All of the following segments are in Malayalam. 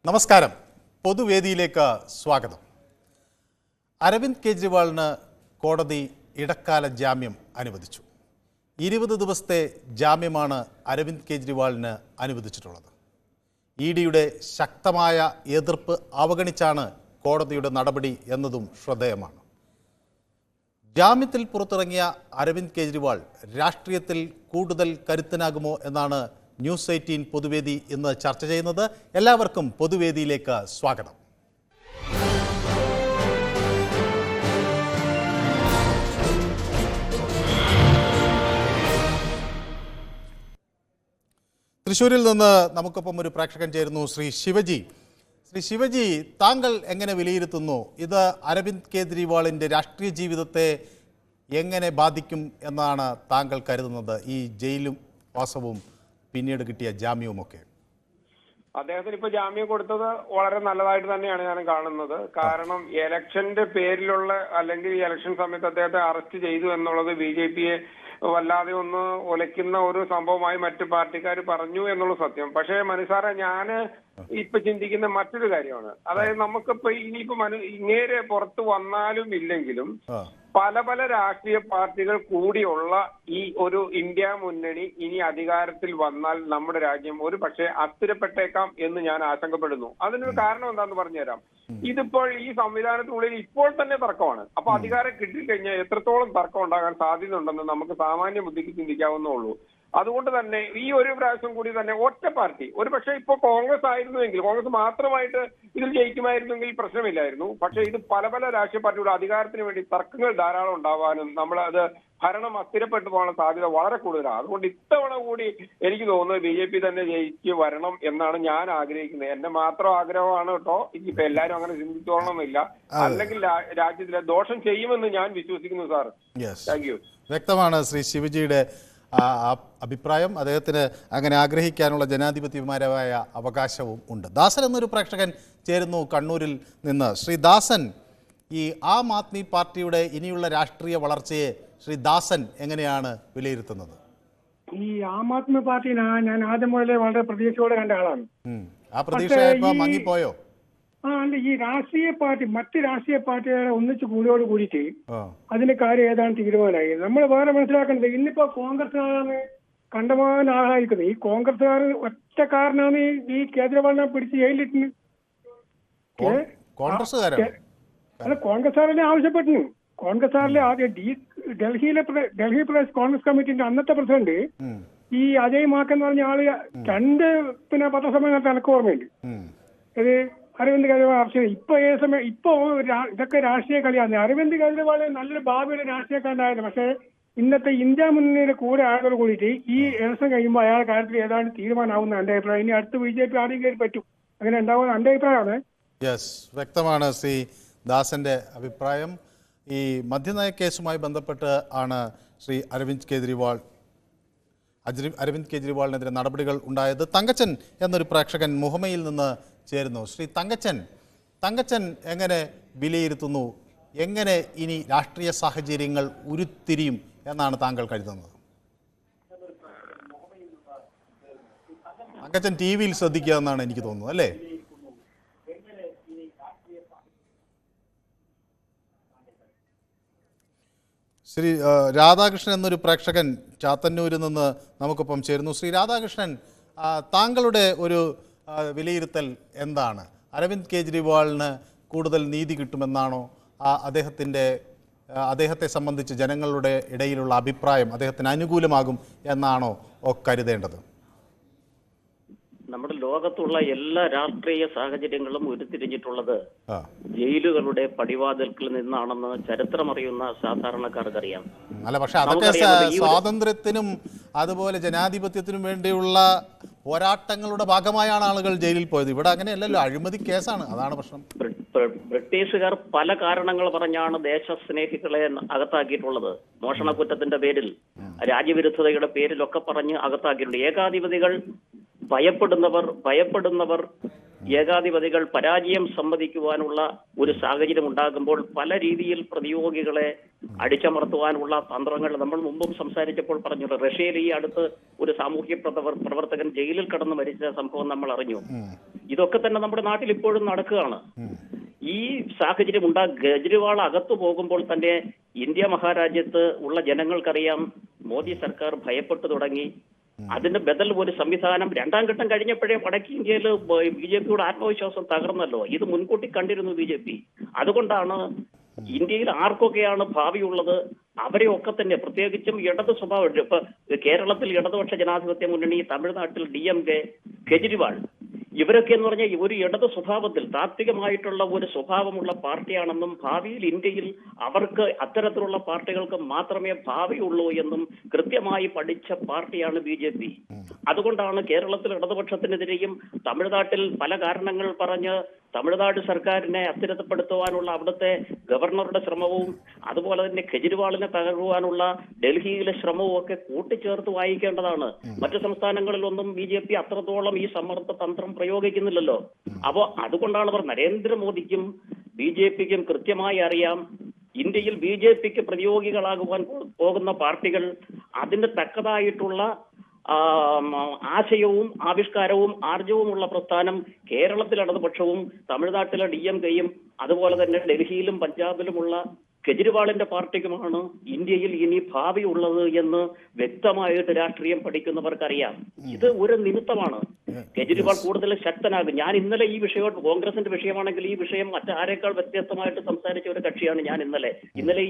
നമസ്കാരം. പൊതുവേദിയിലേക്ക് സ്വാഗതം. അരവിന്ദ് കെജ്രിവാളിന് കോടതി ഇടക്കാല ജാമ്യം അനുവദിച്ചു. 20 ദിവസത്തെ ജാമ്യമാണ് അരവിന്ദ് കെജ്രിവാളിന് അനുവദിച്ചിട്ടുള്ളത്. ഇഡിയുടെ ശക്തമായ എതിർപ്പ് അവഗണിച്ചാണ് കോടതിയുടെ നടപടി എന്നതും ശ്രദ്ധേയമാണ്. ജാമ്യത്തിൽ പുറത്തിറങ്ങിയ അരവിന്ദ് കെജ്രിവാൾ രാഷ്ട്രീയത്തിൽ കൂടുതൽ കരുത്തനാകുമോ എന്നാണ് ന്യൂസ് 18 പൊതുവേദി ഇന്ന് ചർച്ച ചെയ്യുന്നത്. എല്ലാവർക്കും പൊതുവേദിയിലേക്ക് സ്വാഗതം. തൃശ്ശൂരിൽ നിന്ന് നമുക്കൊപ്പം ഒരു പ്രേക്ഷകൻ ചേരുന്നു, ശ്രീ ശിവജി. ശ്രീ ശിവജി, താങ്കൾ എങ്ങനെ വിലയിരുത്തുന്നു? ഇത് അരവിന്ദ് കെജ്രിവാളിൻ്റെ രാഷ്ട്രീയ ജീവിതത്തെ എങ്ങനെ ബാധിക്കും എന്നാണ് താങ്കൾ കരുതുന്നത്? ഈ ജയിലും വാസവും പിന്നീട് കിട്ടിയ ജാമ്യവുമൊക്കെ. അദ്ദേഹത്തിന് ഇപ്പൊ ജാമ്യം കൊടുത്തത് വളരെ നല്ലതായിട്ട് തന്നെയാണ് ഞാൻ കാണുന്നത്. കാരണം ഇലക്ഷന്റെ പേരിലുള്ള അല്ലെങ്കിൽ ഇലക്ഷൻ സമയത്ത് അദ്ദേഹത്തെ അറസ്റ്റ് ചെയ്തു എന്നുള്ളത് BJP-യെ വല്ലാതെ ഒന്ന് ഒലയ്ക്കുന്ന ഒരു സംഭവമായി മറ്റു പാർട്ടിക്കാർ പറഞ്ഞു എന്നുള്ള സത്യം. പക്ഷേ മനുസാറെ, ഞാന് ഇപ്പൊ ചിന്തിക്കുന്ന മറ്റൊരു കാര്യമാണ്. അതായത് നമുക്കിപ്പോ ഇനിയിപ്പോ ഇങ്ങേരെ പുറത്ത് വന്നാലും ഇല്ലെങ്കിലും പല പല രാഷ്ട്രീയ പാർട്ടികൾ കൂടിയുള്ള ഈ ഒരു ഇന്ത്യ മുന്നണി ഇനി അധികാരത്തിൽ വന്നാൽ നമ്മുടെ രാജ്യം ഒരു പക്ഷേ അസ്ഥിരപ്പെട്ടേക്കാം എന്ന് ഞാൻ ആശങ്കപ്പെടുന്നു. അതിനൊരു കാരണം എന്താണെന്ന് പറഞ്ഞുതരാം. ഇതിപ്പോൾ ഈ സംവിധാനത്തിനുള്ളിൽ ഇപ്പോൾ തന്നെ തർക്കമാണ്. അപ്പൊ അധികാരം കിട്ടിക്കഴിഞ്ഞാൽ എത്രത്തോളം തർക്കം ഉണ്ടാകാൻ സാധ്യതയുണ്ടെന്ന് നമുക്ക് സാമാന്യ ബുദ്ധിക്ക് ചിന്തിക്കാവുന്നുള്ളൂ. അതുകൊണ്ട് തന്നെ ഈ ഒരു പ്രാവശ്യം കൂടി തന്നെ ഒറ്റ പാർട്ടി, ഒരു പക്ഷേ ഇപ്പോൾ കോൺഗ്രസ് ആയിരുന്നുവെങ്കിൽ, കോൺഗ്രസ് മാത്രമായിട്ട് ഇതിൽ ജയിക്കുമായിരുന്നെങ്കിൽ പ്രശ്നമില്ലായിരുന്നു. പക്ഷേ ഇത് പല പല രാഷ്ട്രീയ പാർട്ടിയുടെ അധികാരത്തിന് വേണ്ടി തർക്കങ്ങൾ ധാരാളം ഉണ്ടാവാനും നമ്മളത് ഭരണം അസ്ഥിരപ്പെട്ടു പോകാനുള്ള സാധ്യത വളരെ കൂടുതലാണ്. അതുകൊണ്ട് ഇത്തവണ കൂടി എനിക്ക് തോന്നുന്നത് BJP തന്നെ ജയിച്ച് വരണം എന്നാണ് ഞാൻ ആഗ്രഹിക്കുന്നത്. എന്റെ മാത്രം ആഗ്രഹമാണ് കേട്ടോ. ഇനിയിപ്പോ എല്ലാരും അങ്ങനെ ചിന്തിച്ചോളണമെന്നില്ല. അല്ലെങ്കിൽ രാജ്യത്തിലെ ദോഷം ചെയ്യുമെന്ന് ഞാൻ വിശ്വസിക്കുന്നു സാർ. Thank you. വ്യക്തമാണ് ശ്രീ ശിവജിയുടെ അഭിപ്രായം. അദ്ദേഹത്തിന് അങ്ങനെ ആഗ്രഹിക്കാനുള്ള ജനാധിപത്യപരമായ അവകാശവും ഉണ്ട്. ദാസൻ എന്നൊരു പ്രേക്ഷകൻ ചേരുന്നു കണ്ണൂരിൽ നിന്ന്. ശ്രീ ദാസൻ, ഈ ആം ആദ്മി പാർട്ടിയുടെ ഇനിയുള്ള രാഷ്ട്രീയ വളർച്ചയെ ശ്രീ ദാസൻ എങ്ങനെയാണ് വിലയിരുത്തുന്നത്? ഈ ആം ആദ്മി പാർട്ടി ഞാൻ ആദ്യം മുതലേ വളരെ പ്രതീക്ഷയോടെ കണ്ട ആളാണ്. ആ പ്രതീക്ഷ മങ്ങിപ്പോയോ? അല്ല, ഈ രാഷ്ട്രീയ പാർട്ടി മറ്റ് രാഷ്ട്രീയ പാർട്ടികളെ ഒന്നിച്ച് കൂടിയോട് കൂടിയിട്ട് അതിന്റെ കാര്യം ഏതാണ് തീരുമാനമായി. നമ്മൾ വേറെ മനസ്സിലാക്കേണ്ടത്, ഇന്നിപ്പോ കോൺഗ്രസ്സുകാരാണ് കണ്ടമാനം ആളായിരിക്കുന്നത്. ഈ കോൺഗ്രസ്സുകാർ ഒറ്റ കാരനാണ് ഈ കേജ്രിവാളിനെ പിടിച്ച് ജയിലിട്ടിന്. അല്ല, കോൺഗ്രസ്സുകാരല്ലേ ആവശ്യപ്പെട്ടു. കോൺഗ്രസ്സുകാരിലെ ആദ്യം ഡൽഹി പ്രദേശ് കോൺഗ്രസ് കമ്മിറ്റിന്റെ അന്നത്തെ പ്രസിഡന്റ് ഈ അജയ് മാക്ക് എന്ന് പറഞ്ഞ ആള് 2 പത്രസമ്മേളനത്തിൽ എനിക്ക് ഓർമ്മയുണ്ട്. ഇത് അരവിന്ദ് കെജ്രിവാൾ അറസ്റ്റ്. ഇപ്പൊ ഇതൊക്കെ രാഷ്ട്രീയ കളിയാണ്. അരവിന്ദ് കെജ്രിവാൾ നല്ലൊരു ഭാവിയുടെ രാഷ്ട്രീയക്കാരനായിരുന്നു. പക്ഷേ ഇന്നത്തെ ഇന്ത്യ മുന്നണിയുടെ കൂടെ ആളുകൾ കൂടിയിട്ട് ഈ ഇലക്ഷൻ കഴിയുമ്പോൾ അയാളുടെ കാര്യത്തിൽ ഏതാണ്ട് തീരുമാനമാവുന്ന എന്റെ അഭിപ്രായം. ഇനി അടുത്ത് BJP ആദ്യം കയറി പറ്റും, അങ്ങനെ ഉണ്ടാവുന്ന എന്റെ അഭിപ്രായമാണ്. വ്യക്തമാണ് ശ്രീ ദാസന്റെ അഭിപ്രായം. ഈ മദ്യനയ കേസുമായി ബന്ധപ്പെട്ട് ആണ് ശ്രീ അരവിന്ദ് കെജ്രിവാളിനെതിരെ നടപടികൾ ഉണ്ടായത്. തങ്കച്ചൻ എന്നൊരു പ്രേക്ഷകൻ മുഹമ്മയിൽ നിന്ന് ചേരുന്നു. ശ്രീ തങ്കച്ചൻ എങ്ങനെ വിലയിരുത്തുന്നു? എങ്ങനെ ഇനി രാഷ്ട്രീയ സാഹചര്യങ്ങൾ ഉരുത്തിരിയും എന്നാണ് താങ്കൾ കരുതുന്നത്? തങ്കച്ചൻ TV-യിൽ ശ്രദ്ധിക്കുക എന്നാണ് എനിക്ക് തോന്നുന്നത്, അല്ലേ? ശ്രീ രാധാകൃഷ്ണൻ എന്നൊരു പ്രേക്ഷകൻ ചാത്തന്നൂരിൽ നിന്ന് നമുക്കൊപ്പം ചേരുന്നു. ശ്രീ രാധാകൃഷ്ണൻ, താങ്കളുടെ ഒരു വിലയിരുത്തൽ എന്താണ്? അരവിന്ദ് കെജ്രിവാളിന് കൂടുതൽ നീതി കിട്ടുമെന്നാണോ? അദ്ദേഹത്തെ സംബന്ധിച്ച് ജനങ്ങളുടെ ഇടയിലുള്ള അഭിപ്രായം അദ്ദേഹത്തിന് അനുകൂലമാകും എന്നാണോ കരുതേണ്ടത്? നമ്മുടെ ലോകത്തുള്ള എല്ലാ രാഷ്ട്രീയ സാഹചര്യങ്ങളും ഉരുത്തിരിഞ്ഞിട്ടുള്ളത് ജയിലുകളുടെ പടിവാതിൽക്കിൽ നിന്നാണെന്ന് ചരിത്രമറിയുന്ന സാധാരണക്കാർക്കറിയാം. അല്ല, പക്ഷെ അതൊക്കെ സ്വാതന്ത്ര്യത്തിനും അതുപോലെ ജനാധിപത്യത്തിനും വേണ്ടിയുള്ള പോരാട്ടങ്ങളുടെ ഭാഗമായാണ് ആളുകൾ ജയിലിൽ പോയത്. ഇവിടെ അങ്ങനെയല്ലല്ലോ, അഴിമതി കേസാണ്, അതാണ് പ്രശ്നം. ബ്രിട്ടീഷുകാർ പല കാരണങ്ങൾ പറഞ്ഞാണ് ദേശസ്നേഹികളെ അകത്താക്കിയിട്ടുള്ളത്. മോഷണക്കുറ്റത്തിന്റെ പേരിൽ, രാജ്യവിരുദ്ധതയുടെ പേരിലൊക്കെ പറഞ്ഞ് അകത്താക്കിയിട്ടുണ്ട്. ഏകാധിപതികൾ ഭയപ്പെടുന്നവർ ഏകാധിപതികൾ പരാജയം സമ്മതിക്കുവാനുള്ള ഒരു സാഹചര്യം ഉണ്ടാകുമ്പോൾ പല രീതിയിൽ പ്രതിയോഗികളെ അടിച്ചമർത്തുവാനുള്ള തന്ത്രങ്ങൾ നമ്മൾ മുമ്പും സംസാരിച്ചപ്പോൾ പറഞ്ഞല്ലോ. റഷ്യയിൽ ഈ അടുത്ത് ഒരു സാമൂഹ്യ പ്രവർത്തകൻ ജയിലിൽ കടന്ന് മരിച്ച സംഭവം നമ്മൾ അറിഞ്ഞു. ഇതൊക്കെ തന്നെ നമ്മുടെ നാട്ടിൽ ഇപ്പോഴും നടക്കുകയാണ്. ഈ സാഹചര്യം കെജ്രിവാൾ അകത്തു പോകുമ്പോൾ തന്നെ ഇന്ത്യ മഹാരാജ്യത്ത് ഉള്ള ജനങ്ങൾക്കറിയാം മോദി സർക്കാർ ഭയപ്പെട്ടു തുടങ്ങി. അതിന്റെ ബദൽ ഒരു സംവിധാനം 2ാം ഘട്ടം കഴിഞ്ഞപ്പോഴേ വടക്കേ ഇന്ത്യയിൽ BJPയുടെ ആത്മവിശ്വാസം തകർന്നല്ലോ. ഇത് മുൻകൂട്ടി കണ്ടിരുന്നു BJP. അതുകൊണ്ടാണ് ഇന്ത്യയിൽ ആർക്കൊക്കെയാണ് ഭാവിയുള്ളത് അവരെയൊക്കെ തന്നെ, പ്രത്യേകിച്ചും ഇടത് സ്വഭാവം, ഇപ്പൊ കേരളത്തിൽ ഇടതുപക്ഷ ജനാധിപത്യ മുന്നണി, തമിഴ്നാട്ടിൽ DMK, കെജ്രിവാൾ, ഇവരൊക്കെ എന്ന് പറഞ്ഞാൽ ഒരു ഇടത് സ്വഭാവത്തിൽ താത്വികമായിട്ടുള്ള ഒരു സ്വഭാവമുള്ള പാർട്ടിയാണെന്നും ഭാവിയിൽ ഇന്ത്യയിൽ അവർക്ക് അത്തരത്തിലുള്ള പാർട്ടികൾക്ക് മാത്രമേ ഭാവിയുള്ളൂ എന്നും കൃത്യമായി പഠിച്ച പാർട്ടിയാണ് BJP. അതുകൊണ്ടാണ് കേരളത്തിൽ ഇടതുപക്ഷത്തിനെതിരെയും തമിഴ്നാട്ടിൽ പല കാരണങ്ങൾ പറഞ്ഞ് തമിഴ്നാട് സർക്കാരിനെ അസ്ഥിരപ്പെടുത്തുവാനുള്ള അവിടുത്തെ ഗവർണറുടെ ശ്രമവും അതുപോലെ തന്നെ കെജ്രിവാളിനെ തകർക്കുവാനുള്ള ഡൽഹിയിലെ ശ്രമവും ഒക്കെ കൂട്ടിച്ചേർത്ത് വായിക്കേണ്ടതാണ്. മറ്റു സംസ്ഥാനങ്ങളിലൊന്നും BJP അത്രത്തോളം ഈ സമ്മർദ്ദ തന്ത്രം പ്രയോഗിക്കുന്നില്ലല്ലോ. അപ്പോ അതുകൊണ്ടാണ് അവർ നരേന്ദ്രമോദിക്കും BJPക്കും കൃത്യമായി അറിയാം ഇന്ത്യയിൽ BJPക്ക് പ്രതിയോഗികളാകുവാൻ പോകുന്ന പാർട്ടികൾ അതിന് തക്കതായിട്ടുള്ള ആശയവും ആവിഷ്കാരവും ആർജവുമുള്ള പ്രസ്ഥാനം കേരളത്തിലെ ഇടതുപക്ഷവും തമിഴ്നാട്ടിലെ DMKയും അതുപോലെ തന്നെ ഡൽഹിയിലും പഞ്ചാബിലുമുള്ള കെജ്രിവാളിന്റെ പാർട്ടിക്കുമാണ് ഇന്ത്യയിൽ ഇനി ഭാവി ഉള്ളത് എന്ന് വ്യക്തമായിട്ട് രാഷ്ട്രീയം പഠിക്കുന്നവർക്കറിയാം. ഇത് ഒരു നിമിത്തമാണ്. കെജ്രിവാൾ കൂടുതൽ ശക്തനാകും. ഞാൻ ഇന്നലെ ഈ വിഷയം കോൺഗ്രസിന്റെ വിഷയമാണെങ്കിൽ ഈ വിഷയം മറ്റാരേക്കാൾ വ്യത്യസ്തമായിട്ട് സംസാരിച്ച ഒരു കക്ഷിയാണ് ഞാൻ ഇന്നലെ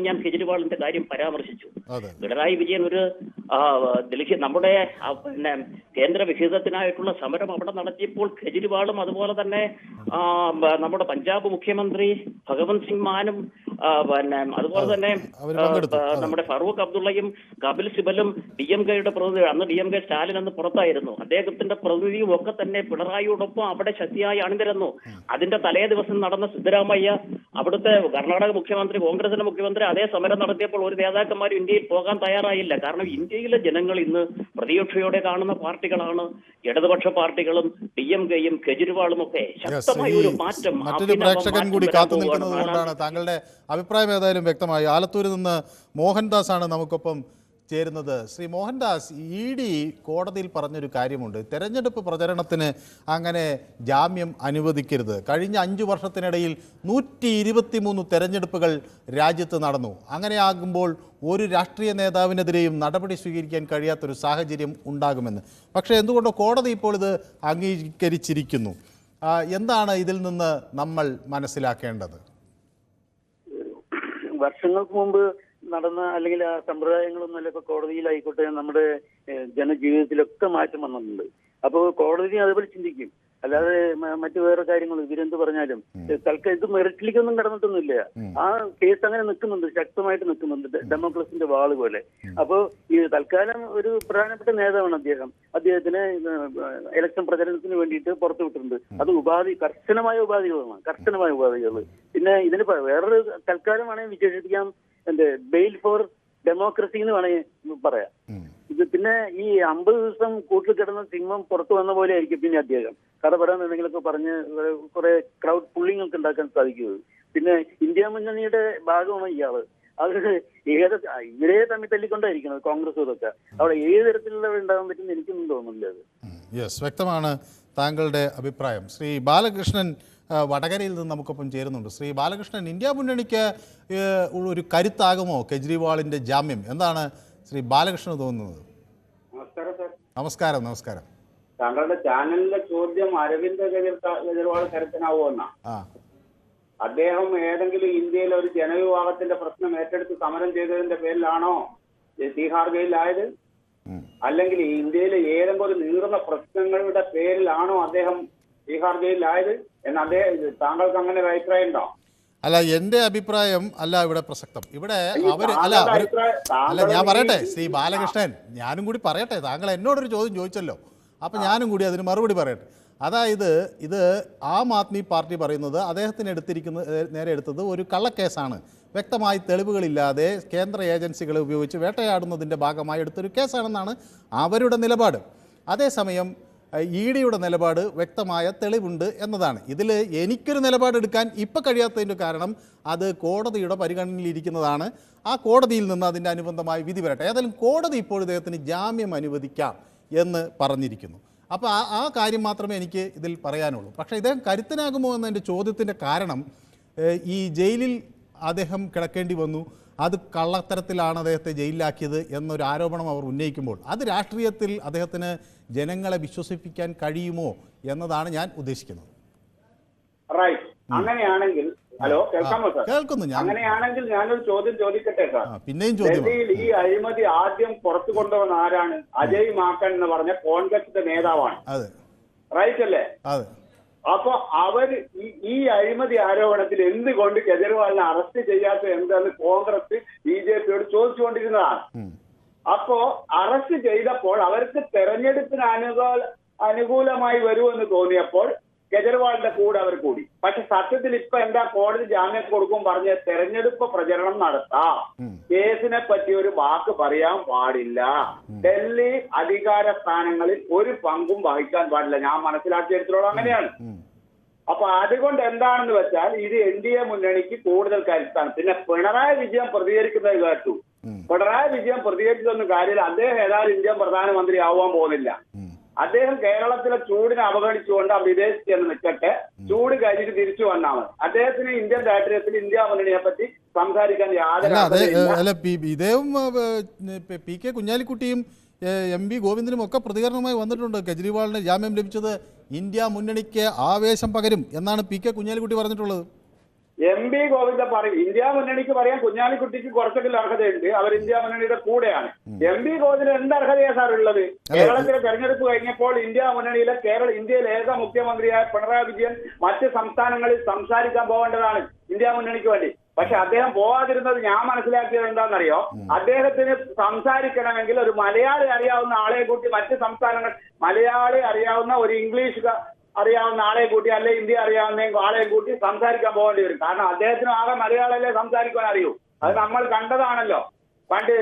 ഞാൻ കെജ്രിവാളിന്റെ കാര്യം പരാമർശിച്ചു. പിണറായി വിജയൻ ഒരു ഡൽഹി നമ്മുടെ പിന്നെ കേന്ദ്ര വിഹിതത്തിനായിട്ടുള്ള സമരം അവിടെ നടത്തിയപ്പോൾ കെജ്രിവാളും അതുപോലെ തന്നെ നമ്മുടെ പഞ്ചാബ് മുഖ്യമന്ത്രി ഭഗവന്ത് സിംഗ് മാനും പിന്നെ അതുപോലെ തന്നെ നമ്മുടെ ഫറൂഖ് അബ്ദുള്ളയും കപിൽ സിബലും DMKയുടെ പ്രതിനിധി, അന്ന് DMK സ്റ്റാലിൻ അന്ന് പുറത്തായിരുന്നു, അദ്ദേഹത്തിന്റെ പ്രതിനിധിയും ഒക്കെ തന്നെ പിണറായിയോടൊപ്പം അവിടെ ശക്തിയായി അണിനിരന്നു. അതിന്റെ തലേ ദിവസം നടന്ന സിദ്ധരാമയ്യ, അവിടുത്തെ കർണാടക മുഖ്യമന്ത്രി, കോൺഗ്രസിന്റെ മുഖ്യമന്ത്രി അതേ സമരം നടത്തിയപ്പോൾ ഒരു നേതാക്കന്മാരും ഇന്ത്യയിൽ പോകാൻ തയ്യാറായില്ല. കാരണം ഇന്ത്യയിലെ ജനങ്ങൾ ഇന്ന് പ്രതീക്ഷയോടെ കാണുന്ന പാർട്ടികളാണ് ഇടതുപക്ഷ പാർട്ടികളും DMKയും കെജ്രിവാളും ഒക്കെ. ശക്തമായ ഒരു മാറ്റം മറ്റൊരു പ്രേക്ഷകൻ കൂടി കാത്തു നിൽക്കുന്നത് കൊണ്ടാണ് താങ്കളുടെ അഭിപ്രായം ഏതായാലും വ്യക്തമായി. ആലത്തൂരിൽ നിന്ന് മോഹൻദാസ് ആണ് നമുക്കൊപ്പം ചേരുന്നത്. ശ്രീ മോഹൻദാസ്, ED കോടതിയിൽ പറഞ്ഞൊരു കാര്യമുണ്ട്, തെരഞ്ഞെടുപ്പ് പ്രചരണത്തിന് അങ്ങനെ ജാമ്യം അനുവദിക്കരുത്. കഴിഞ്ഞ 5 വർഷത്തിനിടയിൽ 123 തെരഞ്ഞെടുപ്പുകൾ രാജ്യത്ത് നടന്നു. അങ്ങനെയാകുമ്പോൾ ഒരു രാഷ്ട്രീയ നേതാവിനെതിരെയും നടപടി സ്വീകരിക്കാൻ കഴിയാത്തൊരു സാഹചര്യം ഉണ്ടാകുമെന്ന്. പക്ഷേ എന്തുകൊണ്ടോ കോടതി ഇപ്പോൾ ഇത് അംഗീകരിച്ചിരിക്കുന്നു. എന്താണ് ഇതിൽ നിന്ന് നമ്മൾ മനസ്സിലാക്കേണ്ടത്? വർഷങ്ങൾക്ക് മുമ്പ് നടന്ന അല്ലെങ്കിൽ ആ സമ്പ്രദായങ്ങളൊന്നുമല്ല ഇപ്പൊ കോടതിയിലായിക്കോട്ടെ നമ്മുടെ ജനജീവിതത്തിലൊക്കെ മാറ്റം വന്നിട്ടുണ്ട്. അപ്പോൾ കോടതി അതുപോലെ ചിന്തിക്കും. അല്ലാതെ മറ്റു വേറെ കാര്യങ്ങൾ ഇവരെന്ത് പറഞ്ഞാലും തൽക്കാലം ഇത് മെറിറ്റിലേക്കൊന്നും കടന്നിട്ടൊന്നുമില്ല. ആ കേസ് അങ്ങനെ നിൽക്കുന്നുണ്ട്, ശക്തമായിട്ട് നിൽക്കുന്നുണ്ട്, ഡെമോക്രസിന്റെ വാള് പോലെ. അപ്പോ ഈ തൽക്കാലം ഒരു പ്രധാനപ്പെട്ട നേതാവാണ് അദ്ദേഹത്തിന് ഇലക്ഷൻ പ്രചരണത്തിന് വേണ്ടിയിട്ട് പുറത്തുവിട്ടിട്ടുണ്ട്. അത് കർശനമായ ഉപാധികൾ. പിന്നെ ഇതിന് വേറൊരു തൽക്കാലം വേണമെങ്കിൽ വിശേഷിപ്പിക്കാം, ബെയിൽ ഫോർ ഡെമോക്രസി എന്ന് വേണമെങ്കിൽ പറയാം. ഇത് പിന്നെ ഈ 50 ദിവസം കൂട്ടിൽ കിടന്ന സിംഹം പുറത്തു വന്ന പോലെ ആയിരിക്കും പിന്നെ അദ്ദേഹം കടപെടാൻ എന്തെങ്കിലുമൊക്കെ പറഞ്ഞ് കുറെ ക്രൗഡ് പുള്ളിങ് ഒക്കെ ഉണ്ടാക്കാൻ സാധിക്കുന്നത്. പിന്നെ ഇന്ത്യ മുന്നണിയുടെ ഭാഗമാണ് ഇയാള്. അവരുടെ ഇവരെ തമ്മിൽ തല്ലിക്കൊണ്ടായിരിക്കുന്നത് കോൺഗ്രസ് ഇതൊക്കെ. അവിടെ ഏത് തരത്തിലുള്ള ഉണ്ടാകാൻ പറ്റുമെന്ന് എനിക്കൊന്നും തോന്നുന്നില്ല. അത് വ്യക്തമാണ് താങ്കളുടെ അഭിപ്രായം. ശ്രീ ബാലകൃഷ്ണൻ വടകരയിൽ നിന്ന് നമുക്കൊപ്പം ചേരുന്നുണ്ട്. ശ്രീ ബാലകൃഷ്ണൻ, ഇന്ത്യ മുന്നണിക്ക് ഒരു കരുത്താകുമോ കെജ്രിവാളിൻ്റെ ജാമ്യം? എന്താണ് ശ്രീ ബാലകൃഷ്ണന് തോന്നുന്നത്? നമസ്കാരം സർ. നമസ്കാരം. താങ്കളുടെ ചാനലിലെ ചോദ്യം അരവിന്ദ് കെജ്രിവാൾ കരുത്തനാവോ എന്നാ? അദ്ദേഹം ഏതെങ്കിലും ഇന്ത്യയിലെ ഒരു ജനവിഭാഗത്തിന്റെ പ്രശ്നം ഏറ്റെടുത്ത് സമരം ചെയ്തതിന്റെ പേരിലാണോ തീഹാർ ജയിലിലായത്? അല്ലെങ്കിൽ ഇന്ത്യയിലെ ഏതെങ്കിലും ഒരു നീറുന്ന പ്രശ്നങ്ങളുടെ പേരിലാണോ അദ്ദേഹം തീഹാർ ജയിലിലായത് എന്ന് താങ്കൾക്ക് അങ്ങനെ ഒരു അഭിപ്രായം ഉണ്ടോ? അല്ല, എൻ്റെ അഭിപ്രായം അല്ല ഇവിടെ പ്രസക്തം. ഇവിടെ ഞാൻ പറയട്ടെ ശ്രീ ബാലകൃഷ്ണൻ, ഞാനും കൂടി പറയട്ടെ. താങ്കൾ എന്നോടൊരു ചോദ്യം ചോദിച്ചല്ലോ, അപ്പം ഞാനും കൂടി അതിന് മറുപടി പറയട്ടെ. അതായത് ഇത് ആം ആദ്മി പാർട്ടി പറയുന്നത് അദ്ദേഹത്തിന് നേരെ എടുത്തത് ഒരു കള്ളക്കേസാണ്. വ്യക്തമായി തെളിവുകളില്ലാതെ കേന്ദ്ര ഏജൻസികളെ ഉപയോഗിച്ച് വേട്ടയാടുന്നതിൻ്റെ ഭാഗമായി എടുത്തൊരു കേസാണെന്നാണ് അവരുടെ നിലപാട്. അതേസമയം EDയുടെ നിലപാട് വ്യക്തമായ തെളിവുണ്ട് എന്നതാണ്. ഇതിൽ എനിക്കൊരു നിലപാടെടുക്കാൻ ഇപ്പം കഴിയാത്തതിൻ്റെ കാരണം അത് കോടതിയുടെ പരിഗണനയിലിരിക്കുന്നതാണ്. ആ കോടതിയിൽ നിന്ന് അതിൻ്റെ അനുബന്ധമായ വിധി വരട്ടെ. ഏതായാലും കോടതി ഇപ്പോൾ ഇദ്ദേഹത്തിന് ജാമ്യം അനുവദിക്കാം എന്ന് പറഞ്ഞിരിക്കുന്നു. അപ്പോൾ ആ കാര്യം മാത്രമേ എനിക്ക് ഇതിൽ പറയാനുള്ളൂ. പക്ഷേ ഇദ്ദേഹം കരുത്തനാകുമോ എന്നതിൻ്റെ ചോദ്യത്തിൻ്റെ കാരണം ഈ ജയിലിൽ അദ്ദേഹം കിടക്കേണ്ടി വന്നു, അത് കള്ളത്തരത്തിലാണ് അദ്ദേഹത്തെ ജയിലിലാക്കിയത് എന്നൊരു ആരോപണം അവർ ഉന്നയിക്കുമ്പോൾ അത് രാഷ്ട്രീയത്തിൽ അദ്ദേഹത്തിന് ജനങ്ങളെ വിശ്വസിപ്പിക്കാൻ കഴിയുമോ എന്നതാണ് ഞാൻ ഉദ്ദേശിക്കുന്നത്. റൈറ്റ്. അങ്ങനെയാണെങ്കിൽ ഹലോ കേൾക്കാമോ സാർ? കേൾക്കുന്നു ഞാൻ. അങ്ങനെയാണെങ്കിൽ ഞാനൊരു ചോദ്യം ചോദിക്കട്ടെ സാർ. പിന്നെയും ചോദ്യം. ഡൽഹിയിൽ ഈ അഴിമതി ആദ്യം പുറത്തു കൊണ്ടുവന്ന ആരാണ്? അജയ് മാക്കൻ എന്ന് പറഞ്ഞ കോൺഗ്രസിന്റെ നേതാവാണ്. അതെ, റൈറ്റ് അല്ലേ? അതെ. അപ്പൊ അവര് ഈ അഴിമതി ആരോപണത്തിൽ എന്തുകൊണ്ട് കെജ്രിവാളിനെ അറസ്റ്റ് ചെയ്യാത്ത എന്താന്ന് കോൺഗ്രസ് BJPയോട് ചോദിച്ചുകൊണ്ടിരുന്നതാണ്. അപ്പോ അറസ്റ്റ് ചെയ്തപ്പോൾ അവർക്ക് തെരഞ്ഞെടുപ്പിന് അനുകൂലമായി വരുമെന്ന് തോന്നിയപ്പോൾ കെജ്രിവാളിന്റെ കൂടെ അവർ കൂടി. പക്ഷെ സത്യത്തിൽ ഇപ്പൊ എന്താ കോടതി ജാമ്യം കൊടുക്കും പറഞ്ഞ തെരഞ്ഞെടുപ്പ് പ്രചരണം നടത്താം, കേസിനെ പറ്റി ഒരു വാക്ക് പറയാൻ പാടില്ല, ഡൽഹി അധികാര സ്ഥാനങ്ങളിൽ ഒരു പങ്കും വഹിക്കാൻ പാടില്ല. ഞാൻ മനസ്സിലാക്കിയെടുത്തോളം അങ്ങനെയാണ്. അപ്പൊ അതുകൊണ്ട് എന്താണെന്ന് വെച്ചാൽ ഇത് NDA മുന്നണിക്ക് കൂടുതൽ കരുത്താണ്. പിന്നെ പിണറായി വിജയൻ പ്രതികരിക്കുന്നത് കേട്ടു. പിണറായി വിജയൻ പ്രതികരിച്ചതൊന്നും കാര്യമില്ല. അദ്ദേഹം ഏതായാലും ഇന്ത്യൻ പ്രധാനമന്ത്രി ആവാൻ പോകുന്നില്ല. അദ്ദേഹം കേരളത്തിലെ ചൂടിനെ അവഗണിച്ചുകൊണ്ട് വിദേശത്ത് ചെന്ന് നിൽക്കട്ടെ, ചൂട് കഴിഞ്ഞിട്ട് തിരിച്ചു വന്നാൽ മതി. അദ്ദേഹത്തിന് ഇന്ത്യൻ രാഷ്ട്രീയത്തിൽ ഇന്ത്യ മുന്നണിയെ പറ്റി സംസാരിക്കാൻ യാതൊരു ഇദ്ദേഹം PK കുഞ്ഞാലിക്കുട്ടിയും MV ഗോവിന്ദനും ഒക്കെ പ്രതികരണമായി വന്നിട്ടുണ്ട്. കെജ്രിവാളിന് ജാമ്യം ലഭിച്ചത് ഇന്ത്യ മുന്നണിക്ക് ആവേശം പകരും എന്നാണ് PK കുഞ്ഞാലിക്കുട്ടി പറഞ്ഞിട്ടുള്ളത്. MV ഗോവിന്ദൻ പറയും ഇന്ത്യ മുന്നണിക്ക് പറയാൻ കുഞ്ഞാലിക്കുട്ടിക്ക് കുറച്ചെങ്കിലും അർഹതയുണ്ട്, അവർ ഇന്ത്യ മുന്നണിയുടെ കൂടെയാണ്. MV ഗോവിന്ദന് എന്ത് അർഹതയാണ് സാർ ഉള്ളത്? കേരളത്തിലെ തെരഞ്ഞെടുപ്പ് കഴിഞ്ഞപ്പോൾ ഇന്ത്യ മുന്നണിയിലെ ഇന്ത്യയിലെ ഏക മുഖ്യമന്ത്രിയായ പിണറായി വിജയൻ മറ്റ് സംസ്ഥാനങ്ങളിൽ സംസാരിക്കാൻ പോകേണ്ടതാണ് ഇന്ത്യ മുന്നണിക്ക് വേണ്ടി. പക്ഷെ അദ്ദേഹം പോവാതിരുന്നത് ഞാൻ മനസ്സിലാക്കിയത് എന്താണെന്നറിയോ? അദ്ദേഹത്തിന് സംസാരിക്കണമെങ്കിൽ ഒരു മലയാളി അറിയാവുന്ന ആളെ കൂട്ടി മറ്റ് സംസ്ഥാനങ്ങൾ മലയാളി അറിയാവുന്ന ഒരു ഇംഗ്ലീഷ് അറിയാവുന്ന ആളെ കൂട്ടി അല്ലെ ഹിന്ദി അറിയാവുന്ന ആളെ കൂട്ടി സംസാരിക്കാൻ പോകേണ്ടി വരും. കാരണം അദ്ദേഹത്തിന് ആകെ മലയാളമല്ലേ സംസാരിക്കാൻ അറിയൂ. അത് നമ്മൾ കണ്ടതാണല്ലോ പണ്ട്.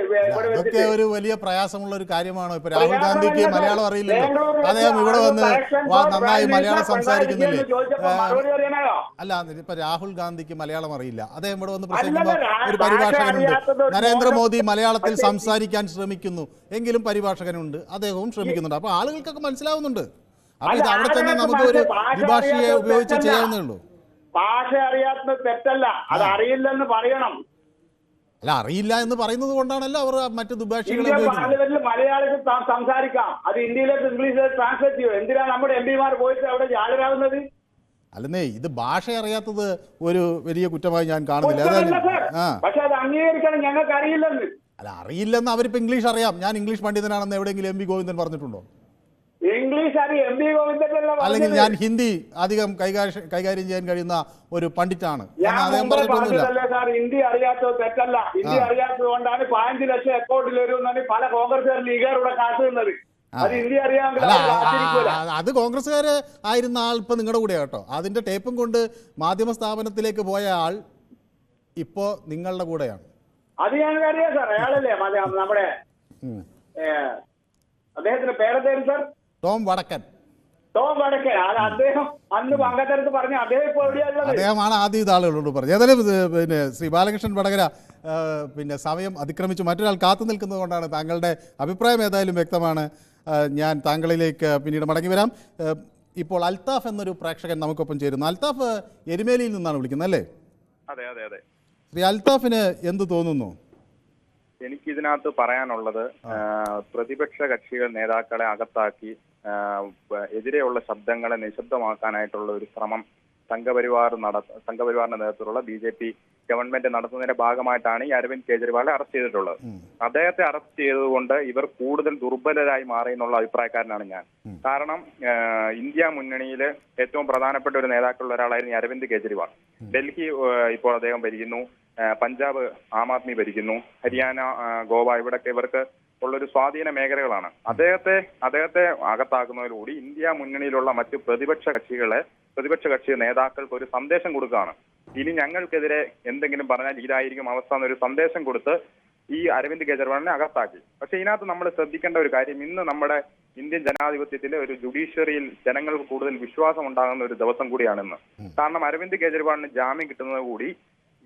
അതൊക്കെ ഒരു വലിയ പ്രയാസമുള്ള ഒരു കാര്യമാണോ? ഇപ്പൊ രാഹുൽ ഗാന്ധിക്ക് മലയാളം അറിയില്ലല്ലോ, അദ്ദേഹം ഇവിടെ വന്ന് നന്നായി മലയാളം സംസാരിക്കുന്നില്ലേ? അല്ല, ഇപ്പൊ രാഹുൽ ഗാന്ധിക്ക് മലയാളം അറിയില്ല, അദ്ദേഹം ഇവിടെ വന്ന് പ്രസംഗിക്കുമ്പോൾ ഒരു പരിഭാഷകനുണ്ട്. നരേന്ദ്രമോദി മലയാളത്തിൽ സംസാരിക്കാൻ ശ്രമിക്കുന്നു എങ്കിലും പരിഭാഷകനുണ്ട്, അദ്ദേഹവും ശ്രമിക്കുന്നുണ്ട്. അപ്പൊ ആളുകൾക്കൊക്കെ മനസ്സിലാവുന്നുണ്ട്. അപ്പൊ ഇത് അവിടെ തന്നെ നമുക്ക് ഒരു വിഭാഷയെ ഉപയോഗിച്ച് ചെയ്യാവുന്നേ ഉള്ളൂ. ഭാഷ അറിയാത്തത് തെറ്റല്ല, അത് അറിയില്ലെന്ന് പറയണം. അല്ല, അറിയില്ല എന്ന് പറയുന്നത് കൊണ്ടാണല്ലോ അവർ മറ്റു ദുഭാഷികളെ പാർലമെന്റിൽ മലയാളത്തിൽ സംസാരിക്കാം, അത് ഇന്ത്യയിലേക്ക് ഇംഗ്ലീഷിലേക്ക് ട്രാൻസ്ലേറ്റ് ചെയ്യും. എന്തിനാണ് നമ്മുടെ MP പോയിട്ട് അവിടെ ഹാജരാകുന്നത്? അല്ലെന്നേ, ഇത് ഭാഷ അറിയാത്തത് ഒരു വലിയ കുറ്റമായി ഞാൻ കാണുന്നില്ല. പക്ഷെ അത് അംഗീകരിക്കണം, ഞങ്ങൾക്ക് അറിയില്ലെന്ന്. അല്ല, അറിയില്ലെന്ന് അവരിപ്പോ ഇംഗ്ലീഷ് അറിയാം, ഞാൻ ഇംഗ്ലീഷ് പണ്ഡിതനാണെന്ന് എവിടെയെങ്കിലും MV ഗോവിന്ദൻ പറഞ്ഞിട്ടുണ്ടോ? ഇംഗ്ലീഷ് അറിയാം MV ഗോവിന്ദൻ, അല്ലെങ്കിൽ ഞാൻ ഹിന്ദി അധികം കൈകാര്യം ചെയ്യാൻ കഴിയുന്ന ഒരു പണ്ഡിറ്റാണ് അദ്ദേഹം പറഞ്ഞിട്ടൊന്നുമില്ല. സാർ, ഹിന്ദി അറിയാത്തത് തെറ്റല്ല. ഹിന്ദി അറിയാത്തത് കൊണ്ടാണ് 5 ലക്ഷം അക്കൗണ്ടിൽ വരുമെന്നാണ് പല കോൺഗ്രസ്സുകാർ ലീഗറുടെ കാത്തുന്നത്. അത് ഹിന്ദി അറിയാമെങ്കിൽ അത് കോൺഗ്രസ്സുകാര് ആയിരുന്ന ആൾ ഇപ്പൊ നിങ്ങളുടെ കൂടെ കേട്ടോ. അതിന്റെ ടേപ്പും കൊണ്ട് മാധ്യമ സ്ഥാപനത്തിലേക്ക് പോയ ആൾ ഇപ്പോ നിങ്ങളുടെ കൂടെയാണ്. അത് ഞങ്ങൾക്കറിയാം സാർ. അയാളല്ലേ നമ്മുടെ അദ്ദേഹത്തിന്റെ പേരെന്തായിരുന്നു സാർ? ടോം വടക്കൻ. അദ്ദേഹം അന്ന് പങ്കെടുത്ത് പറഞ്ഞ അദ്ദേഹം ഇപ്പോൾ എവിടെയുള്ളത്? അദ്ദേഹമാണ് ആദ്യം ഇത് ആളുകളോട് പറഞ്ഞത്. ഏതായാലും പിന്നെ ശ്രീ ബാലകൃഷ്ണൻ വടകര, പിന്നെ സമയം അതിക്രമിച്ച് മറ്റൊരാൾ കാത്തു നിൽക്കുന്നത് കൊണ്ടാണ്. താങ്കളുടെ അഭിപ്രായം ഏതായാലും വ്യക്തമാണ്. ഞാൻ താങ്കളിലേക്ക് പിന്നീട് മടങ്ങി വരാം. ഇപ്പോൾ അൽത്താഫ് എന്നൊരു പ്രേക്ഷകൻ നമുക്കൊപ്പം ചേരുന്നു. അൽത്താഫ് എരുമേലിയിൽ നിന്നാണ് വിളിക്കുന്നത് അല്ലേ? അതെ അതെ അതെ. ശ്രീ അൽത്താഫിന് എന്ത് തോന്നുന്നു? എനിക്കിതിനകത്ത് പറയാനുള്ളത്, പ്രതിപക്ഷ കക്ഷികൾ നേതാക്കളെ എതിരെയുള്ള ശബ്ദങ്ങളെ നിശബ്ദമാക്കാനായിട്ടുള്ള ഒരു ശ്രമം സംഘപരിവാറിന്റെ നേതൃത്വത്തിലുള്ള BJP ഗവൺമെന്റ് നടത്തുന്നതിന്റെ ഭാഗമായിട്ടാണ് ഈ അരവിന്ദ് കെജ്രിവാളെ അറസ്റ്റ് ചെയ്തിട്ടുള്ളത്. അദ്ദേഹത്തെ അറസ്റ്റ് ചെയ്തതുകൊണ്ട് ഇവർ കൂടുതൽ ദുർബലരായി മാറി എന്നുള്ള അഭിപ്രായക്കാരനാണ് ഞാൻ. കാരണം ഇന്ത്യ മുന്നണിയിൽ ഏറ്റവും പ്രധാനപ്പെട്ട ഒരു നേതാക്കളുള്ള ഒരാളായിരുന്നു ഈ അരവിന്ദ് കെജ്രിവാൾ. ഡൽഹി ഇപ്പോൾ അദ്ദേഹം ഭരിക്കുന്നു, പഞ്ചാബ് ആം ആദ്മി ഭരിക്കുന്നു, ഹരിയാന, ഗോവ, ഇവിടൊക്കെ ഇവർക്ക് ഉള്ളൊരു സ്വാധീന മേഖലകളാണ്. അദ്ദേഹത്തെ അകത്താക്കുന്നതിലൂടെ ഇന്ത്യ മുന്നണിയിലുള്ള മറ്റ് പ്രതിപക്ഷ കക്ഷി നേതാക്കൾക്ക് ഒരു സന്ദേശം കൊടുക്കുകയാണ്. ഇനി ഞങ്ങൾക്കെതിരെ എന്തെങ്കിലും പറഞ്ഞാൽ ഇതായിരിക്കും അവസ്ഥ എന്നൊരു സന്ദേശം കൊടുത്ത് ഈ അരവിന്ദ് കെജ്രിവാളിനെ അകത്താക്കി. പക്ഷെ ഇതിനകത്ത് നമ്മൾ ശ്രദ്ധിക്കേണ്ട ഒരു കാര്യം, ഇന്ന് നമ്മുടെ ഇന്ത്യൻ ജനാധിപത്യത്തിലെ ഒരു ജുഡീഷ്യറിയിൽ ജനങ്ങൾക്ക് കൂടുതൽ വിശ്വാസം ഉണ്ടാകുന്ന ഒരു ദിവസം കൂടിയാണിന്ന്. കാരണം അരവിന്ദ് കെജ്രിവാളിന് ജാമ്യം കിട്ടുന്നത് കൂടി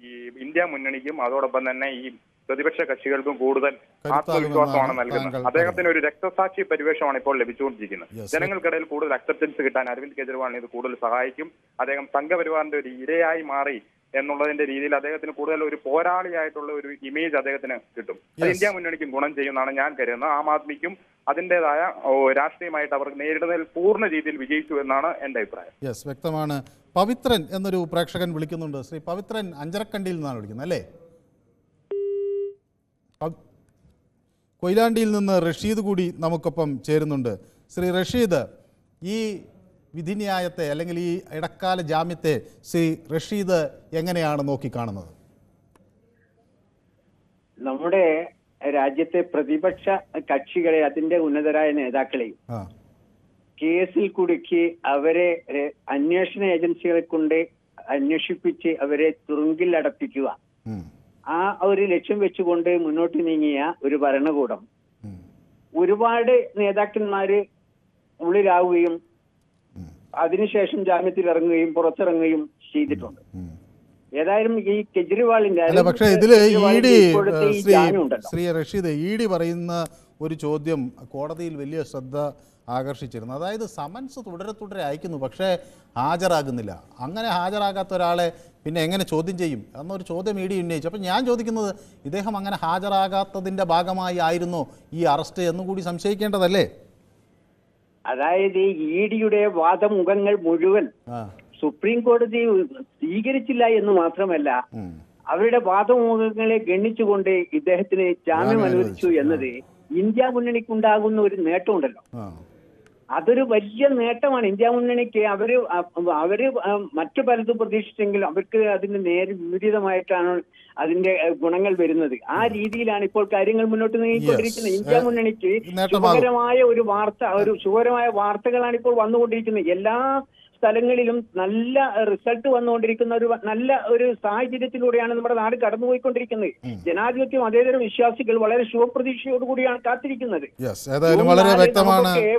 ഈ ഇന്ത്യ മുന്നണിക്കും അതോടൊപ്പം തന്നെ ഈ പ്രതിപക്ഷ കക്ഷികൾക്കും കൂടുതൽ ആത്മവിശ്വാസമാണ് നൽകുന്നത്. അദ്ദേഹത്തിന് ഒരു രക്തസാക്ഷി പരിവേഷമാണ് ഇപ്പോൾ ലഭിച്ചുകൊണ്ടിരിക്കുന്നത്. ജനങ്ങൾക്കിടയിൽ കൂടുതൽ അക്സെപ്റ്റൻസ് കിട്ടാൻ അരവിന്ദ് കെജ്രിവാളിന് ഇത് കൂടുതൽ സഹായിക്കും. അദ്ദേഹം സംഘപരിവാറിന്റെ ഒരു ഇരയായി മാറി എന്നുള്ളതിന്റെ രീതിയിൽ അദ്ദേഹത്തിന് കൂടുതൽ ഒരു പോരാളിയായിട്ടുള്ള ഒരു ഇമേജ് അദ്ദേഹത്തിന് കിട്ടും. അത് ഇന്ത്യ മുന്നണിക്കും ഗുണം ചെയ്യുമെന്നാണ് ഞാൻ കരുതുന്നത്. ആം ആദ്മിക്കും അതിൻ്റെതായ രാഷ്ട്രീയമായിട്ട് അവർ നേരിടുന്നതിൽ പൂർണ്ണ രീതിയിൽ വിജയിച്ചു എന്നാണ് എൻ്റെ അഭിപ്രായം. യെസ്, വ്യക്തമാണ്. പവിത്രൻ എന്നൊരു പ്രേക്ഷകൻ വിളിക്കുന്നുണ്ട്. ശ്രീ പവിത്രൻ അഞ്ചരക്കണ്ടിയിൽ നിന്നാണ് വിളിക്കുന്നത് അല്ലേ? കൊയിലാണ്ടിയിൽ നിന്ന് റഷീദ് കൂടി നമുക്കൊപ്പം ചേരുന്നുണ്ട്. ശ്രീ റഷീദ്, ഈ വിധിന്യായത്തെ അല്ലെങ്കിൽ ഈ ഇടക്കാല ജാമ്യത്തെ ശ്രീ റഷീദ് എങ്ങനെയാണ് നോക്കിക്കാണുന്നത്? നമ്മുടെ രാജ്യത്തെ പ്രതിപക്ഷ കക്ഷികളെ, അതിന്റെ ഉന്നതരായ നേതാക്കളെയും കേസിൽ കുടുക്കി അവരെ അന്വേഷണ ഏജൻസികളെ കൊണ്ട് അന്വേഷിപ്പിച്ച് അവരെ തുറുങ്കിൽ അടപ്പിക്കുക, ആ ഒരു ലക്ഷ്യം വെച്ചുകൊണ്ട് മുന്നോട്ട് നീങ്ങിയ ഒരു ഭരണകൂടം ഒരുപാട് നേതാക്കന്മാര് ഉള്ളിലാവുകയും അതിനുശേഷം ജാമ്യത്തിൽ ഇറങ്ങുകയും പുറത്തിറങ്ങുകയും ചെയ്തിട്ടുണ്ട്. ഏതായാലും ഈ കെജ്രിവാളിന്റെ പക്ഷേ ഇതില് ശ്രീ റഷീദ്, ഇ.ഡി പറയുന്ന ഒരു ചോദ്യം കോടതിയിൽ വലിയ ശ്രദ്ധ ആകർഷിച്ചിരുന്നു. അതായത് സമൻസ് തുടരെ അയക്കുന്നു, പക്ഷേ ഹാജരാകുന്നില്ല. അങ്ങനെ ഹാജരാകാത്ത ഒരാളെ പിന്നെ എങ്ങനെ ചോദ്യം ചെയ്യും എന്നൊരു ചോദ്യം ഇ.ഡി ഉന്നയിച്ചു. അപ്പം ഞാൻ ചോദിക്കുന്നത്, ഇദ്ദേഹം അങ്ങനെ ഹാജരാകാത്തതിൻ്റെ ഭാഗമായി ആയിരുന്നോ ഈ അറസ്റ്റ് എന്നുകൂടി സംശയിക്കേണ്ടതല്ലേ? അതായത് ഇ.ഡിയുടെ വാദമുഖങ്ങൾ മുഴുവൻ സുപ്രീം കോടതി സ്വീകരിച്ചില്ല എന്ന് മാത്രമല്ല, അവരുടെ വാദമുഖങ്ങളെ ഗണ്ണിച്ചുകൊണ്ട് ഇദ്ദേഹത്തിന് ജാമ്യം അനുവദിച്ചു എന്നത് ഇന്ത്യ മുന്നണിക്കുണ്ടാകുന്ന ഒരു നേട്ടമുണ്ടല്ലോ, അതൊരു വലിയ നേട്ടമാണ്. ഇന്ത്യ മുന്നണിക്ക് അവര് മറ്റു പലതും പ്രതീക്ഷിച്ചെങ്കിലും അവർക്ക് അതിന് നേരെ വിപരീതമായിട്ടാണ് അതിന്റെ ഗുണങ്ങൾ വരുന്നത്. ആ രീതിയിലാണ് ഇപ്പോൾ കാര്യങ്ങൾ മുന്നോട്ട് നീങ്ങിക്കൊണ്ടിരിക്കുന്നത്. ഇന്ത്യ മുന്നണിക്ക് സുഖകരമായ സുഖകരമായ വാർത്തകളാണ് ഇപ്പോൾ വന്നുകൊണ്ടിരിക്കുന്നത്. എല്ലാ സ്ഥലങ്ങളിലും നല്ല റിസൾട്ട് വന്നുകൊണ്ടിരിക്കുന്ന ഒരു നല്ല ഒരു സാഹചര്യത്തിലൂടെയാണ് നമ്മുടെ നാട് കടന്നുപോയിക്കൊണ്ടിരിക്കുന്നത്. ജനാധിപത്യം മതേതര വിശ്വാസികൾ വളരെ ശുഭപ്രതീക്ഷയോടുകൂടിയാണ് കാത്തിരിക്കുന്നത്.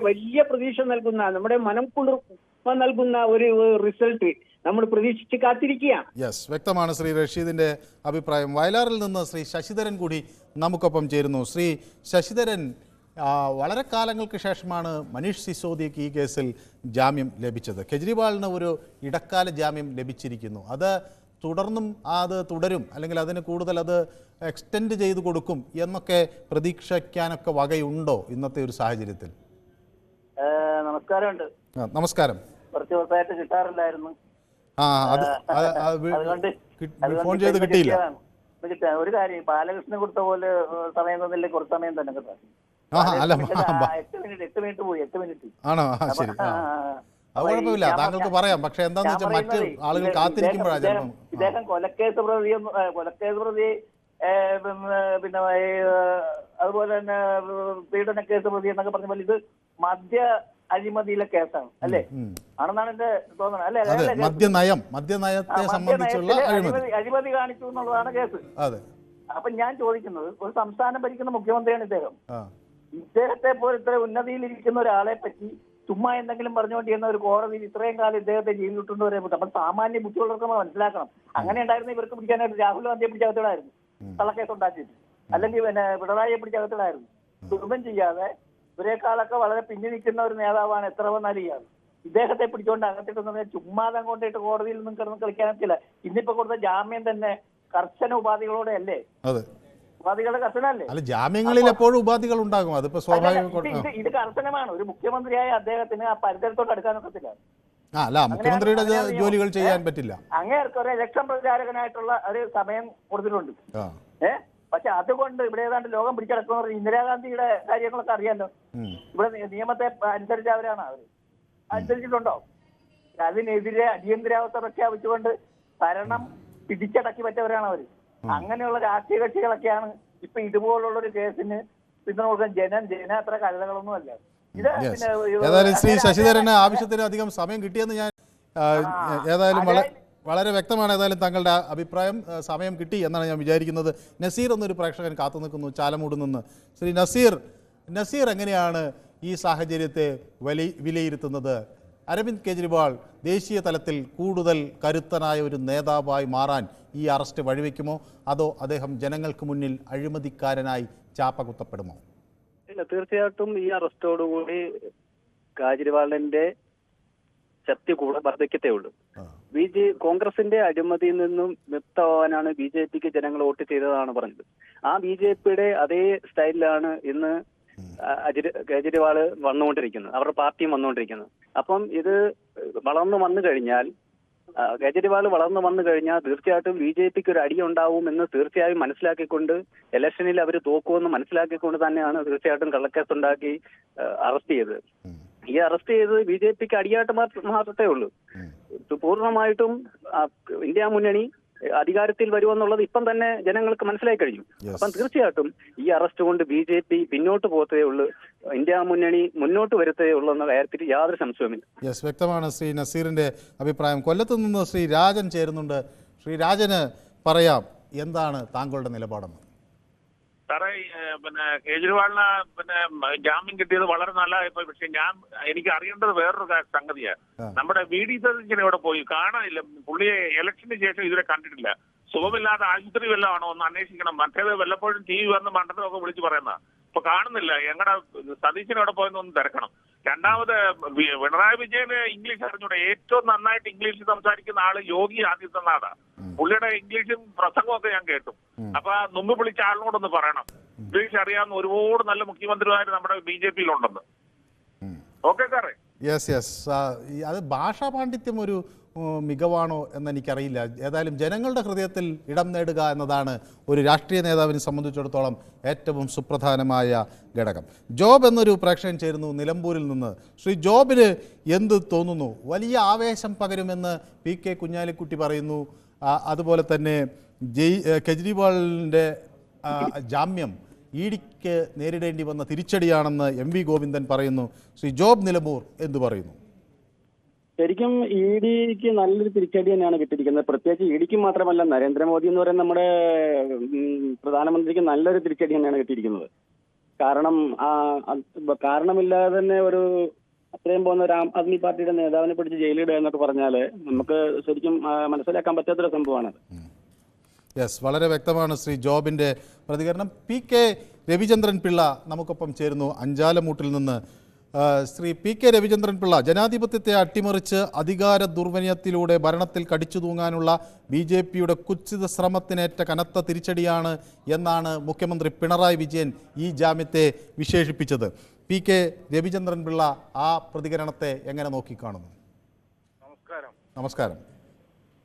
വലിയ പ്രതീക്ഷ നൽകുന്ന, നമ്മുടെ മനം കുളിർമ നൽകുന്ന ഒരു റിസൾട്ട് നമ്മൾ പ്രതീക്ഷിച്ച് കാത്തിരിക്കുകയാണ്. യെസ്, വ്യക്തമാണ് ശ്രീ റഷീദിന്റെ അഭിപ്രായം. വയലാറിൽ നിന്ന് ശ്രീ ശശിധരൻ കൂടി നമുക്കൊപ്പം ചേരുന്നു. ശ്രീ ശശിധരൻ, വളരെ കാലങ്ങൾക്ക് ശേഷമാണ് മനീഷ് സിസോദിയയ്ക്ക് ഈ കേസിൽ ജാമ്യം ലഭിച്ചത്. കെജ്രിവാളിന് ഒരു ഇടക്കാല ജാമ്യം ലഭിച്ചിരിക്കുന്നു. അത് തുടരും, അല്ലെങ്കിൽ അതിന് കൂടുതൽ അത് എക്സ്റ്റെൻഡ് ചെയ്ത് കൊടുക്കും എന്നൊക്കെ പ്രതീക്ഷിക്കാനൊക്കെ വകയുണ്ടോ ഇന്നത്തെ ഒരു സാഹചര്യത്തിൽ? നമസ്കാരമുണ്ട്. നമസ്കാരം. കുറച്ച് ദിവസമായിട്ട് കിട്ടാറില്ലായിരുന്നു, ഫോൺ ചെയ്ത് കിട്ടിയില്ല. ഒരു കാര്യം, ബാലകൃഷ്ണൻ കൊടുത്ത പോലെ സമയം തന്നില്ലേ, കുറച്ച് സമയം തന്നെ കിട്ടാം. 8 മിനിറ്റ് പോയി, 8 മിനിറ്റ്. ആണോ? ശരി, അത് കുഴപ്പമില്ല, താങ്കൾക്ക് പറയാം. പക്ഷെ എന്താന്ന് വെച്ചാൽ മറ്റു ആളുകൾ കാത്തിരിക്കുമ്പോഴാണ്. ഇദ്ദേഹം കൊലക്കേസ് പ്രതി, പിന്നെ അതുപോലെ തന്നെ പീഡന കേസ് പ്രതി എന്നൊക്കെ പറഞ്ഞ പോലെ ഇത് മദ്യ അഴിമതിയിലെ കേസാണ് അല്ലേ? ആണെന്നാണ് എന്റെ തോന്നുന്നത് അല്ലെ? മദ്യനയത്തെ സംബന്ധിച്ചുള്ള അഴിമതി കാണിച്ചു എന്നുള്ളതാണ് കേസ്. അപ്പൊ ഞാൻ ചോദിക്കുന്നത്, ഒരു സംസ്ഥാനം ഭരിക്കുന്ന മുഖ്യമന്ത്രിയാണ് ഇദ്ദേഹം. ഇദ്ദേഹത്തെ പോലെ ഇത്ര ഉന്നതിയിലിരിക്കുന്ന ഒരാളെ പറ്റി ചുമ്മാ എന്തെങ്കിലും പറഞ്ഞുകൊണ്ടിരുന്ന ഒരു കോടതിയിൽ ഇത്രയും കാലം ഇദ്ദേഹത്തെ ജയിലിലിട്ടുകൊണ്ട് വരാൻ പറ്റും. അപ്പൊ സാമാന്യ ബുദ്ധിയുള്ളവർക്ക് മനസ്സിലാക്കണം. അങ്ങനെ ഉണ്ടായിരുന്ന ഇവർക്ക് പിടിക്കാനായിട്ട് രാഹുൽ ഗാന്ധിയെ പിടിച്ചകത്തിടായിരുന്നു, കള്ളക്കേസ് ഉണ്ടാക്കിയിട്ട്. അല്ലെങ്കിൽ പിന്നെ പിണറായിയെ പിടിച്ചകത്തിടായിരുന്നു. ദുർബം ചെയ്യാതെ ഇവരെക്കാളൊക്കെ വളരെ പിന്നിൽ നിൽക്കുന്ന ഒരു നേതാവാണ് എത്ര വന്നാലും ഇയാൾ. ഇദ്ദേഹത്തെ പിടിച്ചുകൊണ്ട് അകത്തിട്ടെന്ന് പറഞ്ഞാൽ ചുമ്മാതെ അങ്ങോട്ടിട്ട് കോടതിയിൽ നിന്നും കിടന്ന് കളിക്കാനത്തില്ല. ഇന്നിപ്പോ കൊടുത്ത ജാമ്യം തന്നെ കർശന ഉപാധികളോടെ അല്ലേ? ഉപാധികളുടെ കർശനല്ലേ? ജാമ്യങ്ങളിൽ എപ്പോഴും ഉപാധികൾ ഉണ്ടാകും, അതിപ്പോ സ്വാഭാവികം. ഇത് കർശനമാണ്. ഒരു മുഖ്യമന്ത്രിയായ അദ്ദേഹത്തിന് ആ പരിസരത്തോട്ട് അടുക്കാനൊക്കത്തില്ല. മുഖ്യമന്ത്രിയുടെ ജോലികൾ ചെയ്യാൻ പറ്റില്ല. അങ്ങേർക്ക് ഒരു ഇലക്ഷൻ പ്രചാരകനായിട്ടുള്ള ഒരു സമയം കൊടുത്തിട്ടുണ്ട്. പക്ഷെ അതുകൊണ്ട് ഇവിടെ ഏതാണ്ട് ലോകം പിടിച്ചടക്കുന്ന ഇന്ദിരാഗാന്ധിയുടെ കാര്യങ്ങളൊക്കെ അറിയാലോ. ഇവിടെ നിയമത്തെ അനുസരിച്ചവരാണ് അനുസരിച്ചിട്ടുണ്ടോ? അതിനെതിരെ അടിയന്തരാവസ്ഥ പ്രഖ്യാപിച്ചുകൊണ്ട് ഭരണം പിടിച്ചടക്കി പറ്റവരാണ് അവര്. അങ്ങനെയുള്ള രാഷ്ട്രീയ കക്ഷികളൊക്കെയാണ് ഇപ്പൊ ഇതുപോലുള്ള ഒരു കേസിന് പിന്തുണ കൊടുക്കാൻ. ജന അത്ര കഴുതകളൊന്നും അല്ല. ഏതായാലും ശ്രീ ശശിധരന് ആവശ്യത്തിലധികം സമയം കിട്ടിയെന്ന് ഞാൻ ഏതായാലും വളരെ വ്യക്തമാണ്. ഏതായാലും താങ്കളുടെ അഭിപ്രായം, സമയം കിട്ടി എന്നാണ് ഞാൻ വിചാരിക്കുന്നത്. നസീർ എന്നൊരു പ്രേക്ഷകൻ കാത്തു നിൽക്കുന്നു ചാലമൂട് നിന്ന്. ശ്രീ നസീർ, എങ്ങനെയാണ് ഈ സാഹചര്യത്തെ വിലയിരുത്തുന്നത്? അരവിന്ദ് കെജ്രിവാൾ ദേശീയ തലത്തിൽ കൂടുതൽ കരുത്തനായ ഒരു നേതാവായി മാറാൻ ഈ അറസ്റ്റ് വഴിവെക്കുമോ, അതോ അദ്ദേഹം ജനങ്ങൾക്ക് മുന്നിൽ അഴിമതിക്കാരനായി ചാപ്പകുത്തപ്പെടുമോ? ഇല്ല, തീർച്ചയായിട്ടും ഈ അറസ്റ്റോടുകൂടി കേജ്രിവാളിന്റെ ശക്തി കൂടെ വർദ്ധിക്കത്തേ ഉള്ളൂ. കോൺഗ്രസിന്റെ അഴിമതിയിൽ നിന്നും മുക്തമാവാനാണ് BJPക്ക് ജനങ്ങൾ വോട്ട് ചെയ്തതാണ് പറഞ്ഞത്. ആ BJPയുടെ അതേ സ്റ്റൈലിലാണ് ഇന്ന് കേജ്രിവാൾ വന്നുകൊണ്ടിരിക്കുന്നത്, അവരുടെ പാർട്ടിയും വന്നുകൊണ്ടിരിക്കുന്നത്. അപ്പം ഇത് വളർന്നു വന്നു കഴിഞ്ഞാൽ, കേജ്രിവാൾ വളർന്നു വന്നു കഴിഞ്ഞാൽ തീർച്ചയായിട്ടും BJPക്ക് ഒരു അടി ഉണ്ടാവും എന്ന് തീർച്ചയായും മനസ്സിലാക്കിക്കൊണ്ട്, ഇലക്ഷനിൽ അവർ തോക്കുമെന്ന് മനസ്സിലാക്കിക്കൊണ്ട് തന്നെയാണ് തീർച്ചയായിട്ടും കള്ളക്കേസ് ഉണ്ടാക്കി അറസ്റ്റ് ചെയ്തത്. ഈ അറസ്റ്റ് ചെയ്തത് BJPക്ക് അടിയായിട്ട് മാത്രമേ ഉള്ളൂ. പൂർണ്ണമായിട്ടും ഇന്ത്യ മുന്നണി അധികാരത്തിൽ വരുമെന്നുള്ളത് ഇപ്പം തന്നെ ജനങ്ങൾക്ക് മനസ്സിലായി കഴിഞ്ഞു. അപ്പം തീർച്ചയായിട്ടും ഈ അറസ്റ്റ് കൊണ്ട് BJP പിന്നോട്ട് പോകത്തേ ഉള്ളൂ, ഇന്ത്യ മുന്നണി മുന്നോട്ട് വരുത്തേ ഉള്ളൂ എന്ന കാര്യത്തിൽ യാതൊരു സംശയവുമില്ല. യെസ്, വ്യക്തമാണ് ശ്രീ നസീറിന്റെ അഭിപ്രായം. കൊല്ലത്ത് നിന്ന് ശ്രീ രാജൻ ചേരുന്നുണ്ട്. ശ്രീ രാജന് പറയാം, എന്താണ് താങ്കളുടെ നിലപാടെന്ന്? സാറേ, കേജ്രിവാളിന് ജാമ്യം കിട്ടിയത് വളരെ നല്ലതായിപ്പോയി. പക്ഷെ എനിക്ക് അറിയേണ്ടത് വേറൊരു സംഗതിയാണ്. നമ്മുടെ VD സതീശൻ ഇവിടെ പോയി കാണാനില്ല. പുള്ളിയെ ഇലക്ഷന് ശേഷം ഇതുവരെ കണ്ടിട്ടില്ല. സുഖമില്ലാതെ ആശുപത്രി വല്ലതാണോ ഒന്ന് അന്വേഷിക്കണം. മറ്റേത് വല്ലപ്പോഴും TV വന്ന് മണ്ഡലമൊക്കെ വിളിച്ച് പറയുന്ന ഇപ്പൊ കാണുന്നില്ല. ഞങ്ങളുടെ സതീശൻ അവിടെ പോയെന്നൊന്ന് തിരക്കണം. രണ്ടാമത് പിണറായി വിജയന് ഇംഗ്ലീഷ് അറിഞ്ഞൂടെ? ഏറ്റവും നന്നായിട്ട് ഇംഗ്ലീഷ് സംസാരിക്കുന്ന ആള് യോഗി ആദിത്യനാഥാ. പുള്ളിയുടെ ഇംഗ്ലീഷും പ്രസംഗമൊക്കെ ഞാൻ കേട്ടു. അപ്പൊ മുമ്പ് വിളിച്ച ആളിനോടൊന്ന് പറയണം, ഇംഗ്ലീഷ് അറിയാവുന്ന ഒരുപാട് നല്ല മുഖ്യമന്ത്രിമാർ നമ്മുടെ BJPയിലുണ്ടെന്ന്. ഓക്കെ സാറേ. യെസ് യെസ്, അത് ഭാഷാ പാണ്ഡിത്യം ഒരു മികവാണോ എന്നെനിക്കറിയില്ല. ഏതായാലും ജനങ്ങളുടെ ഹൃദയത്തിൽ ഇടം നേടുക എന്നതാണ് ഒരു രാഷ്ട്രീയ നേതാവിനെ സംബന്ധിച്ചിടത്തോളം ഏറ്റവും സുപ്രധാനമായ ഘടകം. ജോബ് എന്നൊരു പ്രേക്ഷകൻ ചേരുന്നു നിലമ്പൂരിൽ നിന്ന്. ശ്രീ ജോബിന് എന്ത് തോന്നുന്നു? വലിയ ആവേശം പകരുമെന്ന് PK കുഞ്ഞാലിക്കുട്ടി പറയുന്നു. അതുപോലെ തന്നെ കെജ്രിവാളിൻ്റെ ജാമ്യം EDക്ക് നേരിടേണ്ടി വന്ന തിരിച്ചടിയാണെന്ന് MV ഗോവിന്ദൻ പറയുന്നു. ശ്രീ ജോബ് നിലമ്പൂർ എന്ത് പറയുന്നു? ശരിക്കും EDക്ക് നല്ലൊരു തിരിച്ചടി തന്നെയാണ് കിട്ടിയിരിക്കുന്നത്. പ്രത്യേകിച്ച് EDക്ക് മാത്രമല്ല, നരേന്ദ്രമോദി എന്ന് പറയുന്ന നമ്മുടെ പ്രധാനമന്ത്രിക്ക് നല്ലൊരു തിരിച്ചടി തന്നെയാണ് കിട്ടിയിരിക്കുന്നത്. കാരണമില്ലാതെ തന്നെ ഒരു അത്രയും പോകുന്ന ഒരു ആം ആദ്മി പാർട്ടിയുടെ നേതാവിനെ പിടിച്ച് ജയിലിടുക എന്നൊക്കെ പറഞ്ഞാൽ നമുക്ക് ശരിക്കും മനസ്സിലാക്കാൻ പറ്റാത്തൊരു സംഭവമാണ്. യെസ്, വളരെ വ്യക്തമാണ് ശ്രീ ജോബിൻ്റെ പ്രതികരണം. PK രവിചന്ദ്രൻ പിള്ള നമുക്കൊപ്പം ചേരുന്നു അഞ്ചാലമൂട്ടിൽ നിന്ന്. ശ്രീ PK രവിചന്ദ്രൻ പിള്ള, ജനാധിപത്യത്തെ അട്ടിമറിച്ച് അധികാര ദുർവിനിയോഗത്തിലൂടെ ഭരണത്തിൽ കടിച്ചു തൂങ്ങാനുള്ള BJPയുടെ കുത്സിത ശ്രമത്തിനേറ്റ കനത്ത തിരിച്ചടിയാണ് എന്നാണ് മുഖ്യമന്ത്രി പിണറായി വിജയൻ ഈ ജാമ്യത്തെ വിശേഷിപ്പിച്ചത്. PK രവിചന്ദ്രൻ പിള്ള ആ പ്രതികരണത്തെ എങ്ങനെ നോക്കിക്കാണുന്നു? നമസ്കാരം.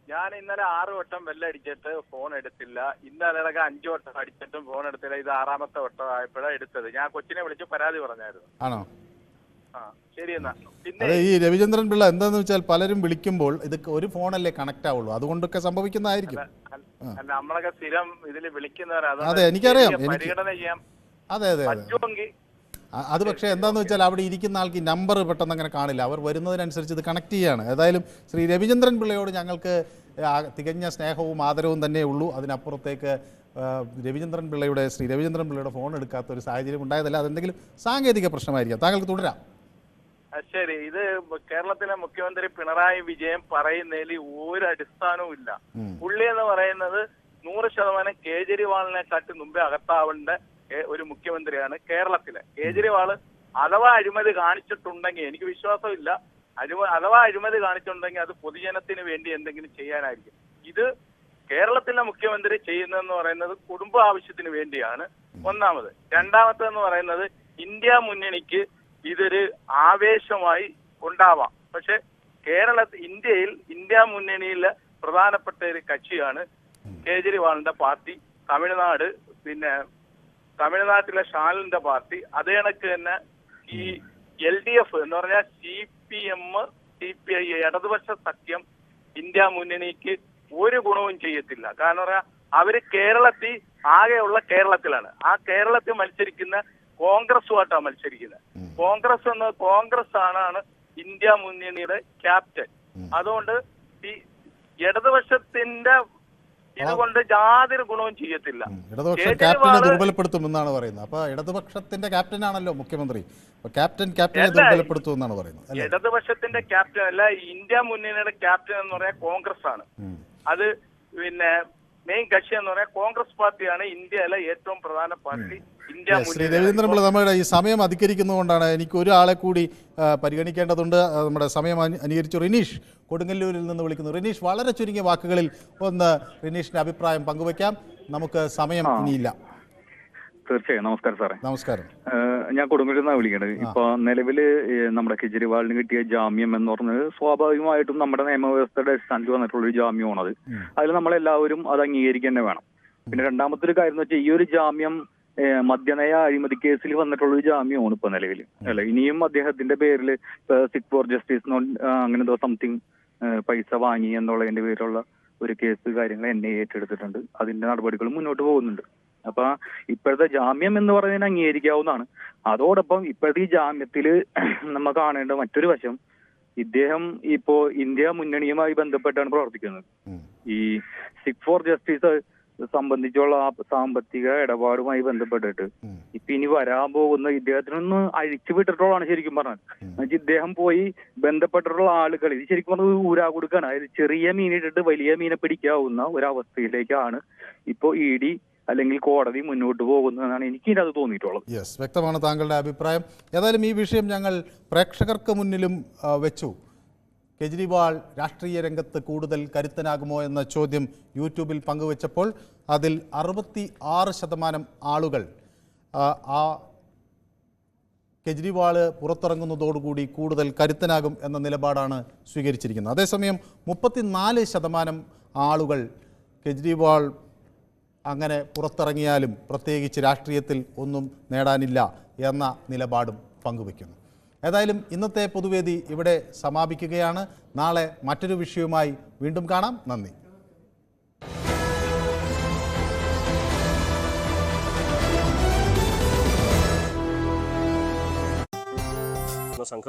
ഞാൻ ഇന്നലെ 6 വട്ടം ബെല്ലടിച്ചിട്ട് ഫോൺ എടുത്തില്ല. ഇന്നലെ 5 വട്ടം അടിച്ചിട്ടും ഫോൺ എടുത്തില്ല. ഇത് 6ാമത്തെ വട്ടം ആയപ്പോഴാണ് എടുത്തത്. ഞാൻ കൊച്ചിനെ വിളിച്ച് പരാതി പറഞ്ഞായിരുന്നു. ആണോ? ശരി. എന്നാ അതെ, ഈ രവിചന്ദ്രൻ പിള്ള എന്താന്ന് വെച്ചാൽ പലരും വിളിക്കുമ്പോൾ ഇത് ഒരു ഫോണല്ലേ കണക്ട് ആവുള്ളൂ, അതുകൊണ്ടൊക്കെ സംഭവിക്കുന്നതായിരിക്കും. നമ്മളൊക്കെ സ്ഥിരം ഇതിൽ വിളിക്കുന്നവരാണ്. അതെ, എനിക്കറിയാം. പരിഗണന ചെയ്യാം. അതെ. അത് പക്ഷേ എന്താന്ന് വെച്ചാൽ അവിടെ ഇരിക്കുന്ന ആൾക്ക് നമ്പർ പെട്ടെന്ന് അങ്ങനെ കാണില്ല. അവർ വരുന്നതിനനുസരിച്ച് ഇത് കണക്ട് ചെയ്യാണ്. ഏതായാലും ശ്രീ രവിചന്ദ്രൻ പിള്ളയോട് ഞങ്ങൾക്ക് തികഞ്ഞ സ്നേഹവും ആദരവും തന്നെ ഉള്ളൂ. അതിനപ്പുറത്തേക്ക് ശ്രീ രവിചന്ദ്രൻ പിള്ളയുടെ ഫോൺ എടുക്കാത്ത ഒരു സാഹചര്യം ഉണ്ടായതല്ല. അതെന്തെങ്കിലും സാങ്കേതിക പ്രശ്നമായിരിക്കാം. താങ്കൾക്ക് തുടരാം. ശരി. ഇത് കേരളത്തിലെ മുഖ്യമന്ത്രി പിണറായി വിജയൻ പറയുന്നതിൽ ഒരു അടിസ്ഥാനവും ഇല്ല. പുള്ളി എന്ന് പറയുന്നത് 100% കേജ്രിവാളിനെ കാട്ടി മുമ്പേ അകത്താവേണ്ട ഒരു മുഖ്യമന്ത്രിയാണ് കേരളത്തിലെ. കേജ്രിവാൾ അഥവാ അഴിമതി കാണിച്ചിട്ടുണ്ടെങ്കിൽ, എനിക്ക് വിശ്വാസമില്ല, അഥവാ അഴിമതി കാണിച്ചിട്ടുണ്ടെങ്കിൽ അത് പൊതുജനത്തിന് വേണ്ടി എന്തെങ്കിലും ചെയ്യാനായിരിക്കും. ഇത് കേരളത്തിലെ മുഖ്യമന്ത്രി ചെയ്യുന്നതെന്ന് പറയുന്നത് കുടുംബ ആവശ്യത്തിന് വേണ്ടിയാണ്, ഒന്നാമത്. രണ്ടാമത്തെന്ന് പറയുന്നത് ഇന്ത്യ മുന്നണിക്ക് ഇതൊരു ആവേശമായി ഉണ്ടാവാം. പക്ഷെ ഇന്ത്യയിൽ ഇന്ത്യ മുന്നണിയിലെ പ്രധാനപ്പെട്ട ഒരു കക്ഷിയാണ് കേജ്രിവാളിന്റെ പാർട്ടി. തമിഴ്നാട്ടിലെ ഷാലിന്റെ പാർട്ടി. അതേ കണക്ക് തന്നെ ഈ LDF എന്ന് പറഞ്ഞാൽ CPM CPI ഇടതുപക്ഷ സഖ്യം ഇന്ത്യ മുന്നണിക്ക് ഒരു ഗുണവും ചെയ്യത്തില്ല. കാരണം പറയാ അവര് ആകെയുള്ള കേരളത്തിലാണ്. ആ കേരളത്തിൽ മത്സരിക്കുന്ന കോൺഗ്രസുമായിട്ടാണ് മത്സരിക്കുന്നത്. കോൺഗ്രസ് ആണ് ഇന്ത്യ മുന്നണിയുടെ ക്യാപ്റ്റൻ. അതുകൊണ്ട് ഈ ഇടതുപക്ഷത്തിന്റെ ഇതുകൊണ്ട് യാതൊരു ഗുണവും ചെയ്യത്തില്ല. ഇടതുപക്ഷം ക്യാപ്റ്റനെ ദുർബലപ്പെടുത്തുമെന്നാണ് പറയുന്നത്. അപ്പൊ ഇടതുപക്ഷത്തിന്റെ ക്യാപ്റ്റനാണല്ലോ മുഖ്യമന്ത്രി. അപ്പൊ ക്യാപ്റ്റനെ ദുർബലപ്പെടുത്തും എന്നാണ് പറയുന്നത്. ഇടതുപക്ഷത്തിന്റെ ക്യാപ്റ്റൻ അല്ല, ഇന്ത്യ മുന്നണിയുടെ ക്യാപ്റ്റൻ എന്ന് പറയാൻ കോൺഗ്രസ് ആണ്. അത് പിന്നെ മെയിൻ കക്ഷി എന്ന് പറയാൻ കോൺഗ്രസ് പാർട്ടിയാണ് ഇന്ത്യയിലെ ഏറ്റവും പ്രധാന പാർട്ടി. ശ്രീ രവീന്ദ്രൻപിള്ള, നമ്മുടെ ഈ സമയം അധികരിക്കുന്നതുകൊണ്ടാണ് എനിക്ക് ഒരാളെ കൂടി പരിഗണിക്കേണ്ടതുണ്ട്. നമ്മുടെ സമയം അനുകരിച്ചു റിനീഷ് കൊടുങ്ങല്ലൂരിൽ നിന്ന് വിളിക്കുന്നു. റിനീഷ്, വളരെ ചുരുങ്ങിയ വാക്കുകളിൽ ഒന്ന് റിനീഷിന്റെ അഭിപ്രായം പങ്കുവയ്ക്കാം. നമുക്ക് സമയം ഇനിയില്ല. തീർച്ചയായും. നമസ്കാരം സാറേ. നമസ്കാരം. ഞാൻ കൊടുങ്ങല്ലൂരിൽ നിന്നാണ് വിളിക്കുന്നത്. ഇപ്പൊ നിലവില് നമ്മുടെ കെജ്രിവാളിന് കിട്ടിയ ജാമ്യം എന്ന് പറഞ്ഞത് സ്വാഭാവികമായിട്ടും നമ്മുടെ നിയമവ്യവസ്ഥയുടെ അടിസ്ഥാനത്തിൽ വന്നിട്ടുള്ളൊരു ജാമ്യമാണത്. അതിൽ നമ്മളെല്ലാവരും അത് അംഗീകരിക്കുക തന്നെ വേണം. പിന്നെ രണ്ടാമത്തെ ഒരു കാര്യം എന്ന് വെച്ചാൽ ഈ ഒരു ജാമ്യം മദ്യനയ അഴിമതി കേസിൽ വന്നിട്ടുള്ളൊരു ജാമ്യമാണ് ഇപ്പൊ നിലവിൽ. അല്ലെ, ഇനിയും അദ്ദേഹത്തിന്റെ പേരിൽ സിറ്റ് ഫോർ ജസ്റ്റിസ് അങ്ങനെ എന്തോ സംതിങ് പൈസ വാങ്ങി എന്നുള്ളതിന്റെ പേരിലുള്ള ഒരു കേസ് കാര്യങ്ങൾ NIA ഏറ്റെടുത്തിട്ടുണ്ട്. അതിന്റെ നടപടികളും മുന്നോട്ട് പോകുന്നുണ്ട്. അപ്പൊ ഇപ്പോഴത്തെ ജാമ്യം എന്ന് പറയുന്നതിന് അംഗീകരിക്കാവുന്നതാണ്. അതോടൊപ്പം ഇപ്പോഴത്തെ ഈ ജാമ്യത്തില് നമ്മൾ കാണേണ്ട മറ്റൊരു വശം, ഇദ്ദേഹം ഇപ്പോ ഇന്ത്യ മുന്നണിയുമായി ബന്ധപ്പെട്ടാണ് പ്രവർത്തിക്കുന്നത്. ഈ സിറ്റ് ഫോർ ജസ്റ്റിസ് സംബന്ധിച്ചുള്ള ആ സാമ്പത്തിക ഇടപാടുമായി ബന്ധപ്പെട്ടിട്ട് ഇപ്പൊ ഇനി വരാൻ പോകുന്ന ഇദ്ദേഹത്തിനൊന്ന് അഴിച്ചു വിട്ടിട്ടുള്ളതാണ് ശരിക്കും പറഞ്ഞാൽ. ഇദ്ദേഹം പോയി ബന്ധപ്പെട്ടിട്ടുള്ള ആളുകൾ ഇത് ശരിക്കും പറഞ്ഞത് ഊരാ കൊടുക്കാണ്. അതായത് ചെറിയ മീനിട്ടിട്ട് വലിയ മീനെ പിടിക്കാവുന്ന ഒരവസ്ഥയിലേക്കാണ് ഇപ്പോ ED അല്ലെങ്കിൽ കോടതി മുന്നോട്ട് പോകുന്നതെന്നാണ് എനിക്ക് അത് തോന്നിയിട്ടുള്ളത്. യെസ്, വ്യക്തമാണ് താങ്കളുടെ അഭിപ്രായം. ഏതായാലും ഈ വിഷയം ഞങ്ങൾ പ്രേക്ഷകർക്ക് മുന്നിലും വെച്ചു. കെജ്രിവാൾ രാഷ്ട്രീയ രംഗത്ത് കൂടുതൽ കരുത്തനാകുമോ എന്ന ചോദ്യം യൂട്യൂബിൽ പങ്കുവച്ചപ്പോൾ അതിൽ 66% ആളുകൾ ആ കെജ്രിവാൾ പുറത്തിറങ്ങുന്നതോടുകൂടി കൂടുതൽ കരുത്തനാകും എന്ന നിലപാടാണ് സ്വീകരിച്ചിരിക്കുന്നത്. അതേസമയം 34% ആളുകൾ കെജ്രിവാൾ അങ്ങനെ പുറത്തിറങ്ങിയാലും പ്രത്യേകിച്ച് രാഷ്ട്രീയത്തിൽ ഒന്നും നേടാനില്ല എന്ന നിലപാടും പങ്കുവയ്ക്കുന്നു. ഏതായാലും ഇന്നത്തെ പൊതുവേദി ഇവിടെ സമാപിക്കുകയാണ്. നാളെ മറ്റൊരു വിഷയവുമായി വീണ്ടും കാണാം. നന്ദി. സംഘം